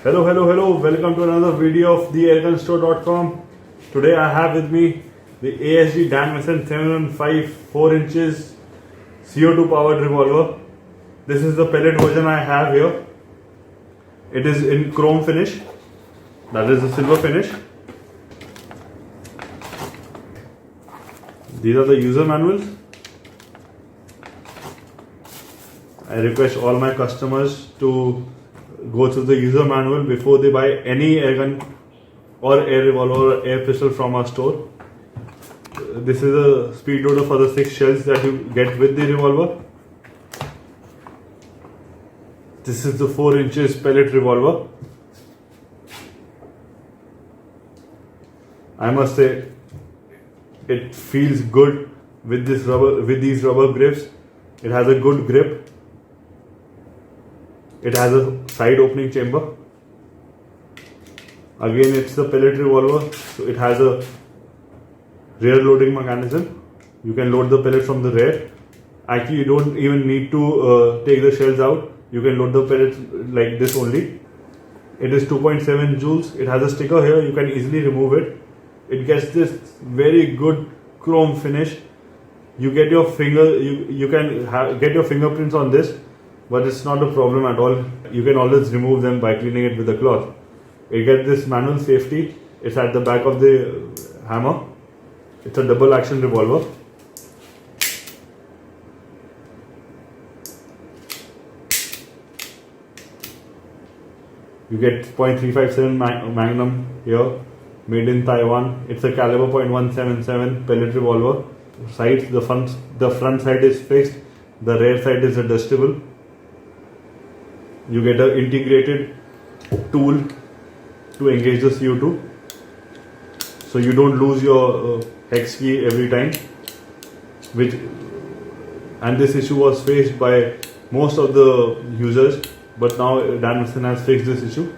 Hello, hello, hello. Welcome to another video of theairgunstore.com. Today I have with me the ASG Dan Masson 715 4 inches CO2 powered revolver. This is the pellet version I have here. It is in chrome finish. That is the silver finish. These are the user manuals. I request all my customers to go through the user manual before they buy any airgun or air revolver or air pistol from our store. This is a speed loader for the 6 shells that you get with the revolver. This is the 4 inches pellet revolver. I must say it feels good with these rubber grips. It has a good grip. It has a side opening chamber. Again, it's the pellet revolver, so it has a rear loading mechanism. You can load the pellet from the rear. Actually, you don't even need to take the shells out. You can load the pellets like this only. It is 2.7 joules. It has a sticker here. You can easily remove it. It gets this very good chrome finish. You get your get your fingerprints on this, but it's not a problem at all. You can always remove them by cleaning it with a cloth. You get this manual safety. It's at the back of the hammer. It's a double action revolver. You get .357 Magnum here, made in Taiwan. It's a caliber .177 pellet revolver. Sides, the front side is fixed. The rear side is adjustable. You get an integrated tool to engage the CO2, so you don't lose your hex key every time. And this issue was faced by most of the users, but now Dan Masson has fixed this issue.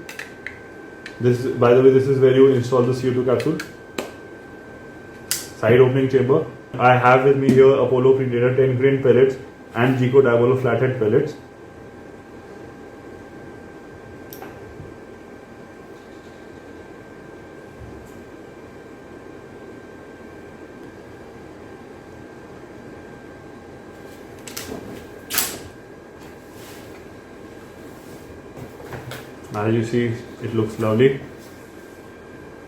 By the way, this is where you install the CO2 capsule. Side opening chamber. I have with me here Apollo Predator 10 grain pellets and Gico Diabolo flathead pellets. As you see, it looks lovely.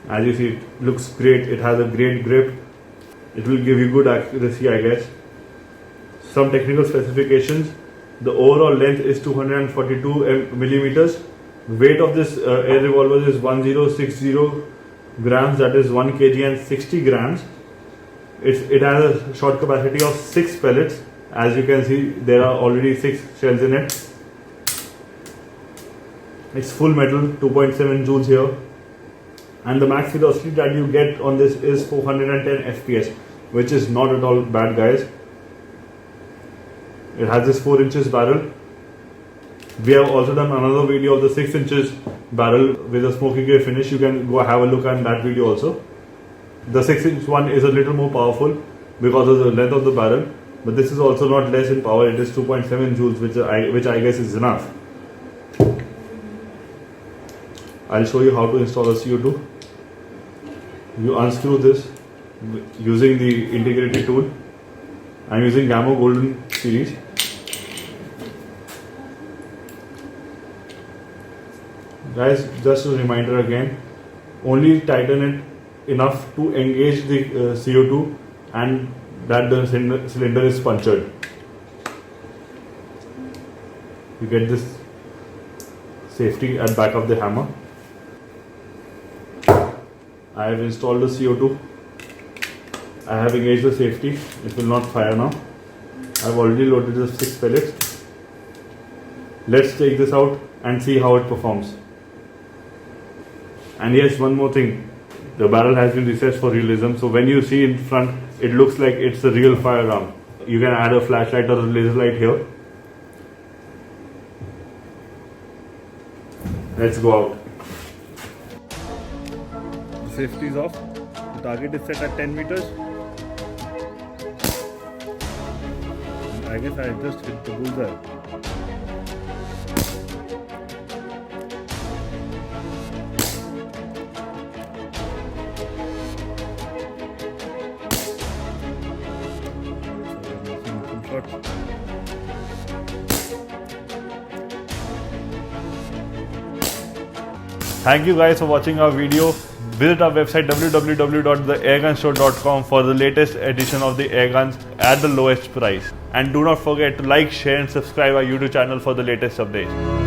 As you see, it looks great. It has a great grip. It will give you good accuracy, I guess. Some technical specifications. The overall length is 242 millimeters. Weight of this air revolver is 1060 grams, that is 1 kg and 60 grams. It has a shot capacity of 6 pellets. As you can see, there are already 6 shells in it. It's full metal, 2.7 joules here. And the max velocity that you get on this is 410 FPS, which is not at all bad, guys. It has this 4 inches barrel. We have also done another video of the 6 inches barrel with a smoky grey finish. You can go have a look at that video also. The 6 inch one is a little more powerful because of the length of the barrel, but this is also not less in power. It is 2.7 joules, which I guess is enough. I'll show you how to install a CO2. You unscrew this using the integrated tool. I'm using Gamma Golden series. Guys, just a reminder again, only tighten it enough to engage the CO2 and that the cylinder is punctured. You get this safety at back of the hammer. I have installed the CO2. I have engaged the safety. It will not fire now. I have already loaded the 6 pellets. Let's take this out and see how it performs. And yes, one more thing. The barrel has been recessed for realism. So when you see in front, it looks like it's a real firearm. You can add a flashlight or a laser light here. Let's go out. Safety is off. The target is set at 10 meters. I guess I just hit the bullseye. Thank you guys for watching our video. Visit our website www.theairgunstore.com for the latest edition of the air guns at the lowest price. And do not forget to like, share and subscribe our YouTube channel for the latest updates.